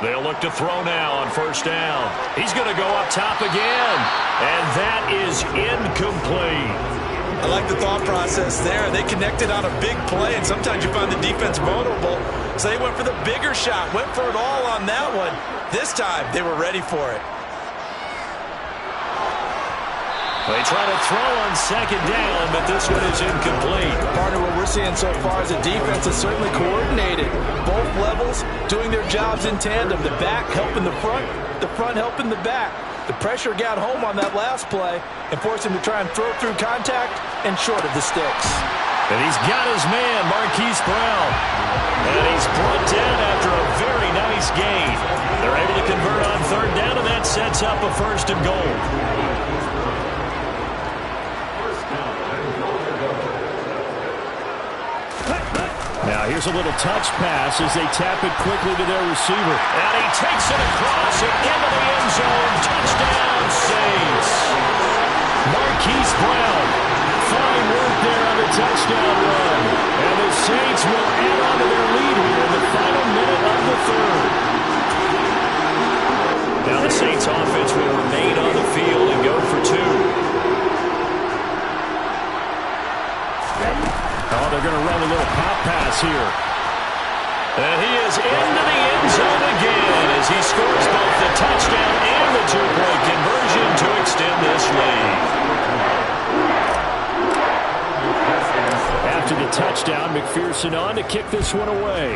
They'll look to throw now on 1st down. He's going to go up top again. And that is incomplete. I like the thought process there. They connected on a big play, and sometimes you find the defense vulnerable. So they went for the bigger shot, went for it all on that one. This time, they were ready for it. They try to throw on 2nd down, but this one is incomplete. Partner, what we're seeing so far is the defense is certainly coordinated. Both levels doing their jobs in tandem. The back helping the front helping the back. The pressure got home on that last play and forced him to try and throw through contact and short of the sticks. And he's got his man, Marquise Brown. And he's brought down after a very nice gain. They're able to convert on 3rd down, and that sets up a 1st and goal. Now here's a little touch pass as they tap it quickly to their receiver. And he takes it across and into the end zone. Touchdown, Saints. Marquise Brown. Fine work there on the touchdown run. And the Saints will add on to their lead here in the final minute of the 3rd. Now the Saints offense will remain on the field and go for 2. Oh, they're going to run a little pop pass here. And he is into the end zone again as he scores both the touchdown and the 2-point conversion to extend this lead. After the touchdown, McPherson on to kick this one away.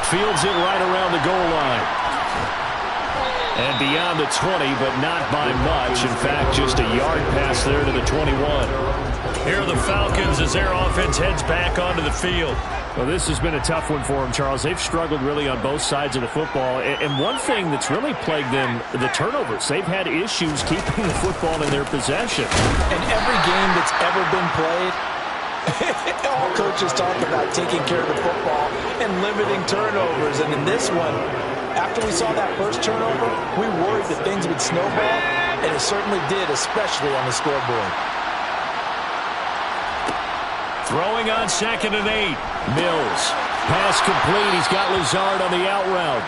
Fields it right around the goal line. And beyond the 20, but not by much. In fact, just a yard pass there to the 21. Here are the Falcons as their offense heads back onto the field. Well, this has been a tough one for them, Charles. They've struggled really on both sides of the football. And one thing that's really plagued them, the turnovers. They've had issues keeping the football in their possession. In every game that's ever been played, all coaches talk about taking care of the football and limiting turnovers. And in this one, after we saw that first turnover, we worried that things would snowball, and it certainly did, especially on the scoreboard. Throwing on 2nd and 8. Mills. Pass complete. He's got Lazard on the out route.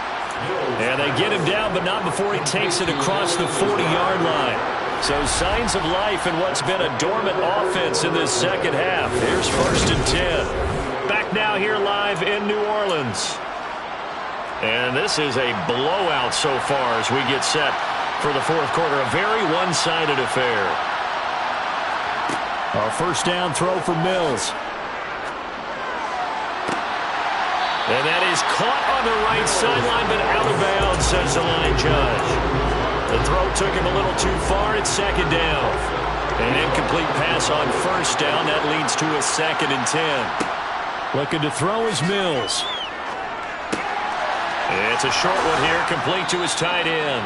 And they get him down, but not before he takes it across the 40-yard line. So signs of life in what's been a dormant offense in this second half. Here's 1st and 10. Back now here live in New Orleans. And this is a blowout so far as we get set for the 4th quarter. A very one-sided affair. A 1st down throw for Mills. And that is caught on the right sideline, but out of bounds, says the line judge. The throw took him a little too far. It's 2nd down. An incomplete pass on 1st down. That leads to a 2nd and 10. Looking to throw is Mills. It's a short one here, complete to his tight end.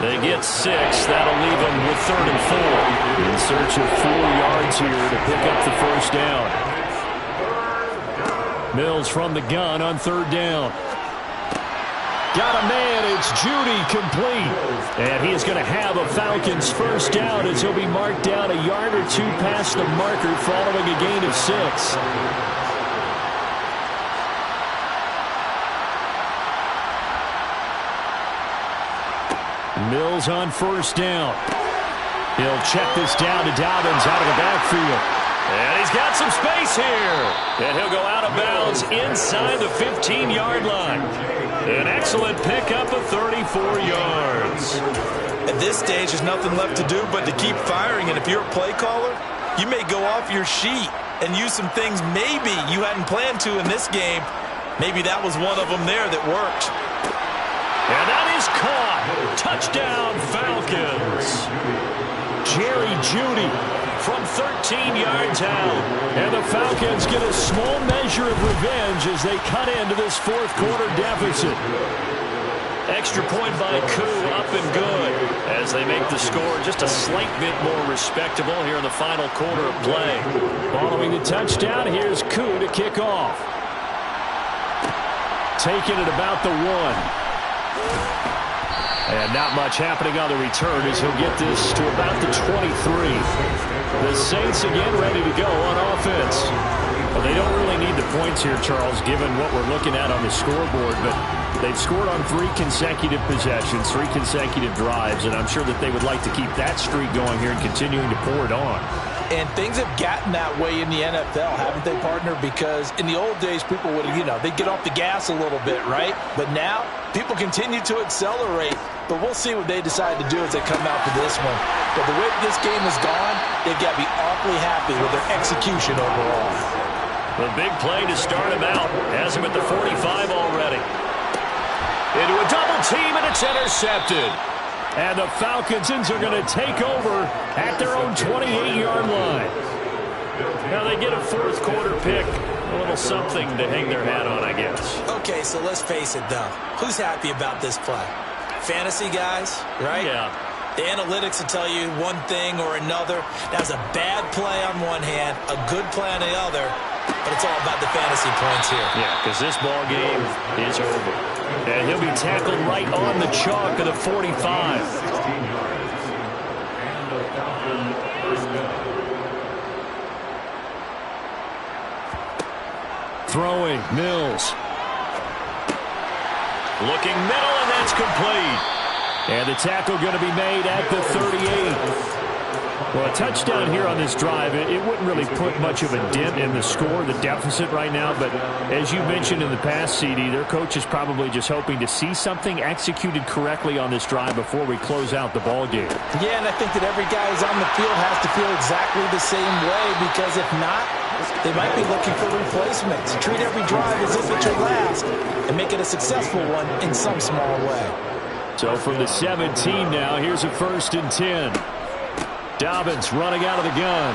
They get 6. That'll leave them with 3rd and 4. In search of 4 yards here to pick up the 1st down. Mills from the gun on 3rd down. Got a man. It's Judy, complete. And he is going to have a Falcons 1st down as he'll be marked down a yard or 2 past the marker following a gain of 6. Mills on first down. He'll check this down to Dobbins out of the backfield. And he's got some space here. And he'll go out of bounds inside the 15-yard line. An excellent pickup of 34 yards. At this stage, there's nothing left to do but to keep firing. And if you're a play caller, you may go off your sheet and use some things maybe you hadn't planned to in this game. Maybe that was one of them there that worked. And that is caught. Touchdown, Falcons. Jerry Jeudy from 13 yards out. And the Falcons get a small measure of revenge as they cut into this fourth quarter deficit. Extra point by Koo, up and good, as they make the score just a slight bit more respectable here in the final quarter of play. Following the touchdown, here's Koo to kick off. Taking it about the 1. And not much happening on the return as he'll get this to about the 23. The Saints again ready to go on offense. Well, they don't really need the points here, Charles, given what we're looking at on the scoreboard, but they've scored on 3 consecutive possessions, 3 consecutive drives, and I'm sure that they would like to keep that streak going here and continuing to pour it on. And things have gotten that way in the NFL, haven't they, partner? Because in the old days, people would, they'd get off the gas a little bit, right? But now, people continue to accelerate. But we'll see what they decide to do as they come out for this one. But the way this game has gone, they've got to be awfully happy with their execution overall. The big play to start him out. Has him at the 45 already. Into a double team, and it's intercepted. And the Falcons are going to take over at their own 28-yard line. Now they get a fourth quarter pick. A little something to hang their hat on, I guess. Okay, so let's face it, though. Who's happy about this play? Fantasy guys, right? Yeah. The analytics will tell you one thing or another. That was a bad play on one hand, a good play on the other, but it's all about the fantasy points here. Yeah, because this ball game is over. And he'll be tackled right on the chalk of the 45. Throwing, Mills. Looking middle, and that's complete. And the tackle going to be made at the 38. Well, a touchdown here on this drive, it wouldn't really put much of a dent in the score, the deficit right now. But as you mentioned in the past, CD, their coach is probably just hoping to see something executed correctly on this drive before we close out the ball game. Yeah, and I think that every guy who's on the field has to feel exactly the same way, because if not, they might be looking for replacements. Treat every drive as if it's your last and make it a successful one in some small way. So from the 17 now, here's a 1st and 10. Dobbins running out of the gun.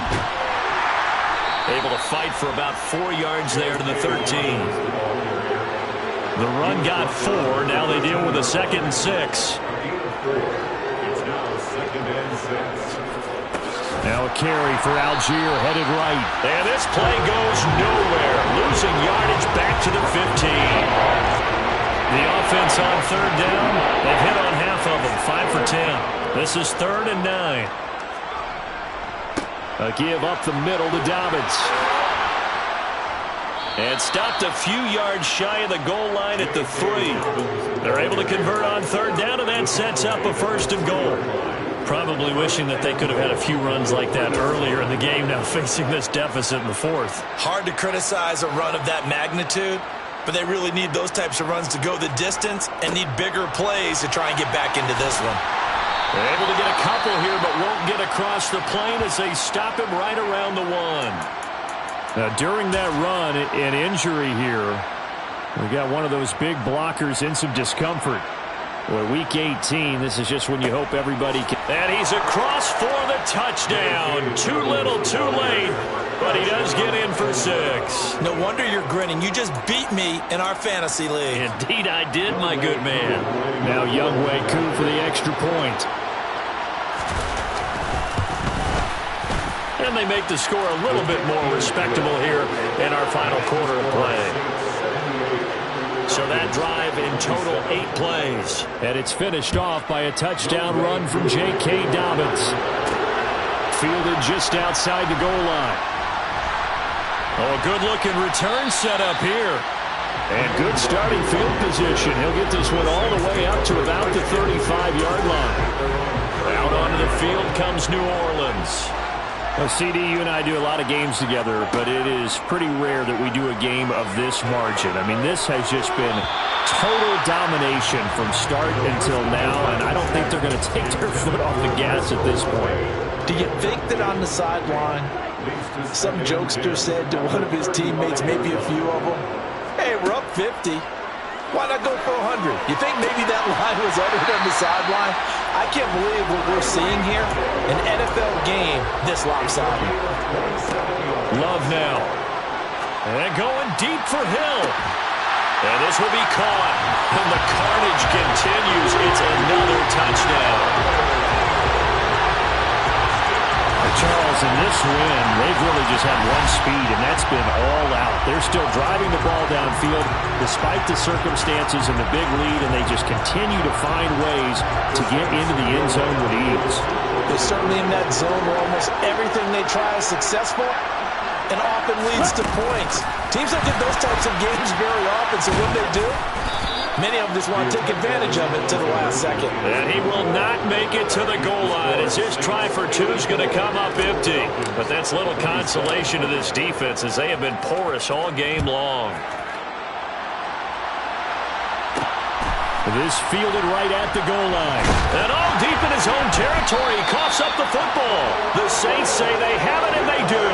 Able to fight for about 4 yards there to the 13. The run got 4. Now they deal with a 2nd and 6. Now a carry for Algier, headed right. And this play goes nowhere. Losing yardage back to the 15. The offense on 3rd down. They've hit on half of them, 5 for 10. This is 3rd and 9. A give up the middle to Dobbins. And stopped a few yards shy of the goal line at the 3. They're able to convert on 3rd down, and that sets up a 1st and goal. Probably wishing that they could have had a few runs like that earlier in the game, now facing this deficit in the 4th. Hard to criticize a run of that magnitude, but they really need those types of runs to go the distance and need bigger plays to try and get back into this one. They're able to get a couple here, but won't get across the plane as they stop him right around the 1. Now, during that run, an injury here. We got one of those big blockers in some discomfort. Well, week 18, this is just when you hope everybody can. And he's across for the touchdown. Too little, too late, but he does get in for 6. No wonder you're grinning. You just beat me in our fantasy league. Indeed I did, my good man. Now Younghoe Koo for the extra point. And they make the score a little bit more respectable here in our final quarter of play. So that drive in total 8 plays. And it's finished off by a touchdown run from J.K. Dobbins. Fielded just outside the goal line. Oh, a good-looking return set up here. And good starting field position. He'll get this one all the way up to about the 35-yard line. Out onto the field comes New Orleans. Well, CD, you and I do a lot of games together, but it is pretty rare that we do a game of this margin. I mean, this has just been total domination from start until now, and I don't think they're going to take their foot off the gas at this point. Do you think that on the sideline, some jokester said to one of his teammates, maybe a few of them, hey, we're up 50. Why not go for 100? You think maybe that line was uttered on the sideline? I can't believe what we're seeing here. An NFL game this lopsided. Love now. And going deep for Hill. And this will be caught. And the carnage continues. It's another touchdown. Charles, in this win, they've really just had one speed, and that's been all out. They're still driving the ball downfield despite the circumstances and the big lead, and they just continue to find ways to get into the end zone with ease. They're certainly in that zone where almost everything they try is successful and often leads to points. Teams don't get those types of games very often, so what do? Many of them just want to take advantage of it to the last second. And he will not make it to the goal line as his try for two is going to come up empty. But that's little consolation to this defense as they have been porous all game long. This fielded right at the goal line. And all deep in his own territory, he coughs up the football. The Saints say they have it, and they do.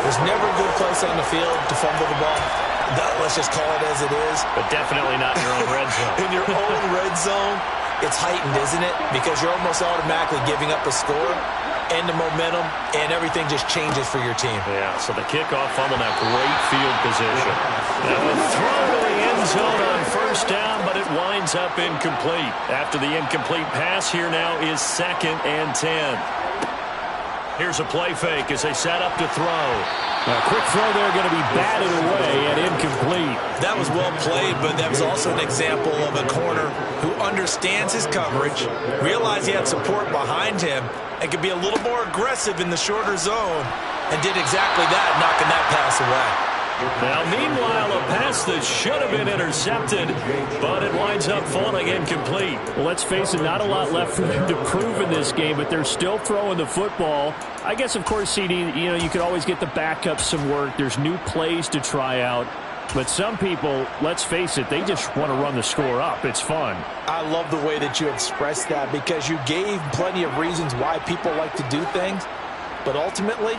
There's never a good place on the field to fumble the ball. Let's just call it as it is. But definitely not in your own red zone. In your own red zone, it's heightened, isn't it? Because you're almost automatically giving up a score and the momentum, and everything just changes for your team. Yeah, so the kickoff fumble, now great field position. Now a throw to the end zone on first down, but it winds up incomplete. After the incomplete pass, here now is 2nd and 10. Here's a play fake as they set up to throw. A quick throw there going to be batted away and incomplete. That was well played, but that was also an example of a corner who understands his coverage, realized he had support behind him, and could be a little more aggressive in the shorter zone, and did exactly that, knocking that pass away. Now, meanwhile, a pass that should have been intercepted, but it winds up falling incomplete. Well, let's face it, not a lot left for them to prove in this game, but they're still throwing the football. I guess, of course, CD, you could always get the backups some work. There's new plays to try out. But some people, let's face it, they just want to run the score up. It's fun. I love the way that you expressed that because you gave plenty of reasons why people like to do things, but ultimately,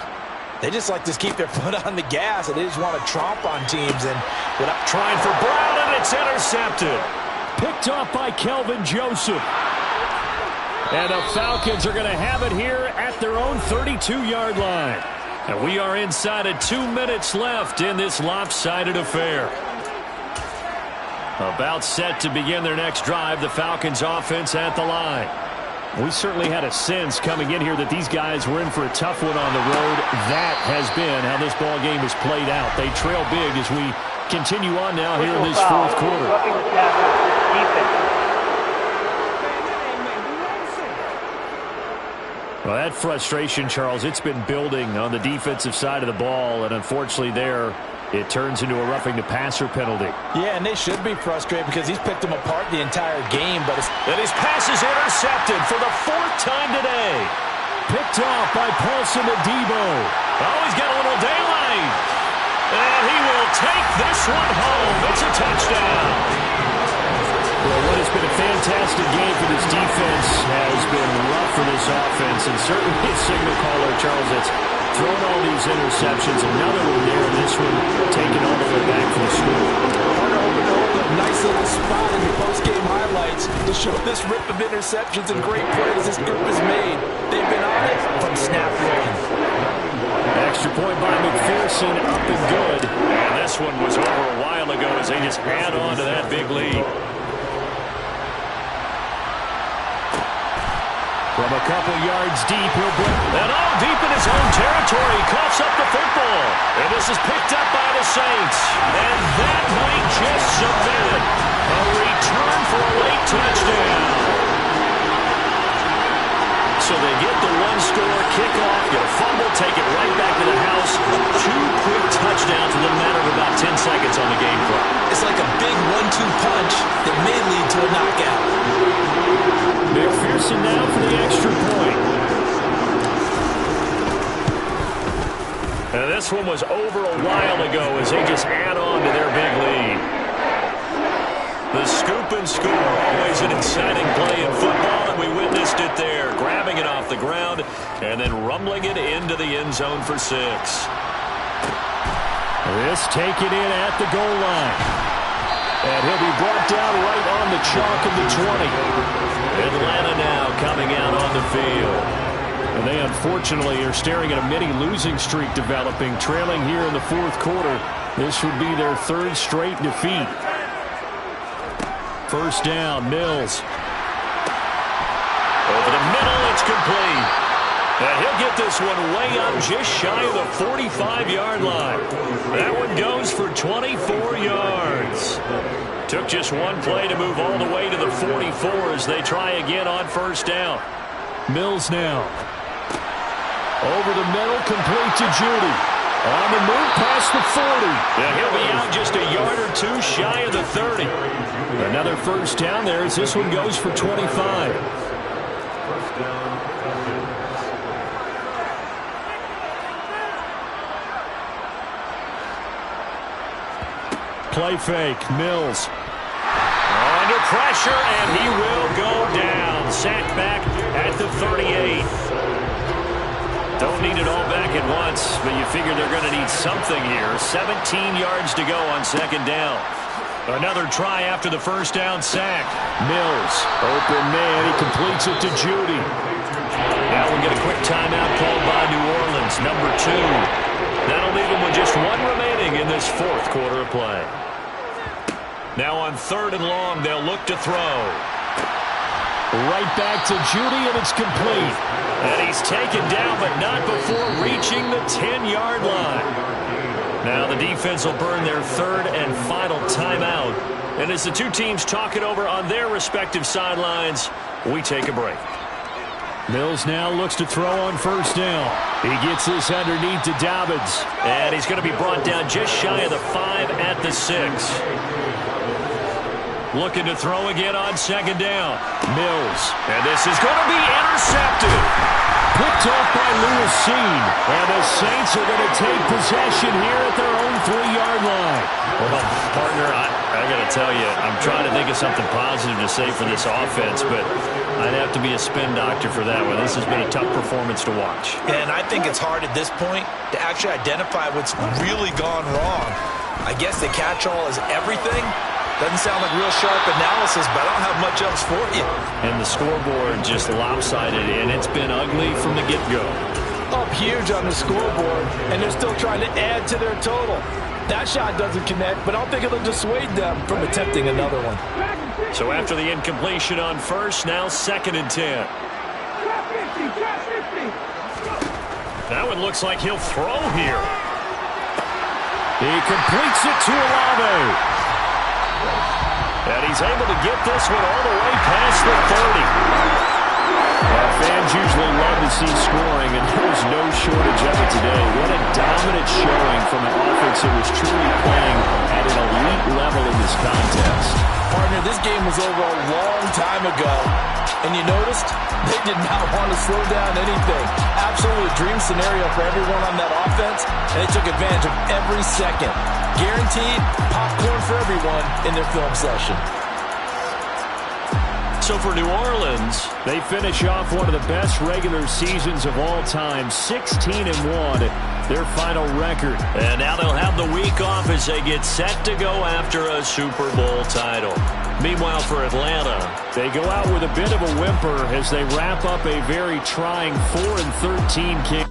they just like to keep their foot on the gas, and they just want to tromp on teams. And without trying for Brown, and it's intercepted. Picked off by Kelvin Joseph. And the Falcons are going to have it here at their own 32-yard line. And we are inside of 2 minutes left in this lopsided affair. About set to begin their next drive, the Falcons offense at the line. We certainly had a sense coming in here that these guys were in for a tough one on the road. That has been how this ball game has played out. They trail big as we continue on now here in this fourth quarter. Well, that frustration, Charles, it's been building on the defensive side of the ball, and unfortunately there, it turns into a roughing the passer penalty. Yeah, and they should be frustrated because he's picked them apart the entire game. And his pass is intercepted for the 4th time today. Picked off by Paulson Adebo. Oh, he's got a little daylight. And he will take this one home. It's a touchdown. Well, what has been a fantastic game for this defense has been rough for this offense, and certainly a signal caller, Charles, that's thrown all these interceptions. Another one there, and this one taken all the way back from the score. Nice little spot in the post-game highlights to show this rip of interceptions and great plays this group has made. They've been on it from snap one. Extra point by McPherson, up and good. And this one was over a while ago as they just add on to that big lead. From a couple yards deep, he'll break. And all deep in his own territory, coughs up the football. And this is picked up by the Saints. And that might just cement a return for a late touchdown. So they get the one-score kickoff, get a fumble, take it right back to the house. 2 quick touchdowns within a matter of about 10 seconds on the game clock. It's like a one was over a while ago as they just add on to their big lead. The scoop and score, always an exciting play in football, and we witnessed it there, grabbing it off the ground and then rumbling it into the end zone for 6. This taken in at the goal line. And he'll be brought down right on the chalk of the 20. Atlanta now coming out on the field. And they unfortunately are staring at a mini losing streak developing, trailing here in the fourth quarter. This would be their 3rd straight defeat. First down, Mills. Over the middle, it's complete. And he'll get this one way up just shy of the 45-yard line. That one goes for 24 yards. Took just one play to move all the way to the 44 as they try again on first down. Mills now. Over the middle, complete to Judy. On the move past the 40. And he'll be out just a yard or two shy of the 30. Another first down there as this one goes for 25. Play fake, Mills. Under pressure, and he will go down. Sacked back at the 38. Don't need it all back at once, but you figure they're going to need something here. 17 yards to go on second down. Another try after the first down sack. Mills, open man, he completes it to Judy. Now we'll get a quick timeout called by New Orleans, number 2. That'll leave them with just one remaining in this fourth quarter of play. Now on 3rd and long, they'll look to throw. Right back to Judy, and it's complete. And he's taken down, but not before reaching the 10-yard line. Now the defense will burn their 3rd and final timeout. And as the two teams talk it over on their respective sidelines, we take a break. Mills now looks to throw on first down. He gets this underneath to Dobbins. And he's going to be brought down just shy of the 5 at the 6. Looking to throw again on second down. Mills. And this is going to be intercepted. Picked off by Lewis Seen. And the Saints are going to take possession here at their own 3-yard line. Well, partner, I got to tell you, I'm trying to think of something positive to say for this offense, but I'd have to be a spin doctor for that one. This has been a tough performance to watch. And I think it's hard at this point to actually identify what's really gone wrong. I guess the catch-all is everything. Doesn't sound like real sharp analysis, but I don't have much else for you. And the scoreboard just lopsided, and it's been ugly from the get-go. Up huge on the scoreboard, and they're still trying to add to their total. That shot doesn't connect, but I don't think it'll dissuade them from attempting another one. So after the incompletion on first, now 2nd and 10. That one looks like he'll throw here. He completes it to Olave. And he's able to get this one all the way past the 30. Well, fans usually love to see scoring, and there was no shortage of it today. What a dominant showing from an offense that was truly playing at an elite level in this contest. Partner, this game was over a long time ago, and you noticed they did not want to slow down anything. Absolutely a dream scenario for everyone on that offense, and they took advantage of every second. Guaranteed popcorn for everyone in their film session. So for New Orleans, they finish off one of the best regular seasons of all time, 16-1, their final record. And now they'll have the week off as they get set to go after a Super Bowl title. Meanwhile, for Atlanta, they go out with a bit of a whimper as they wrap up a very trying 4-13 campaign.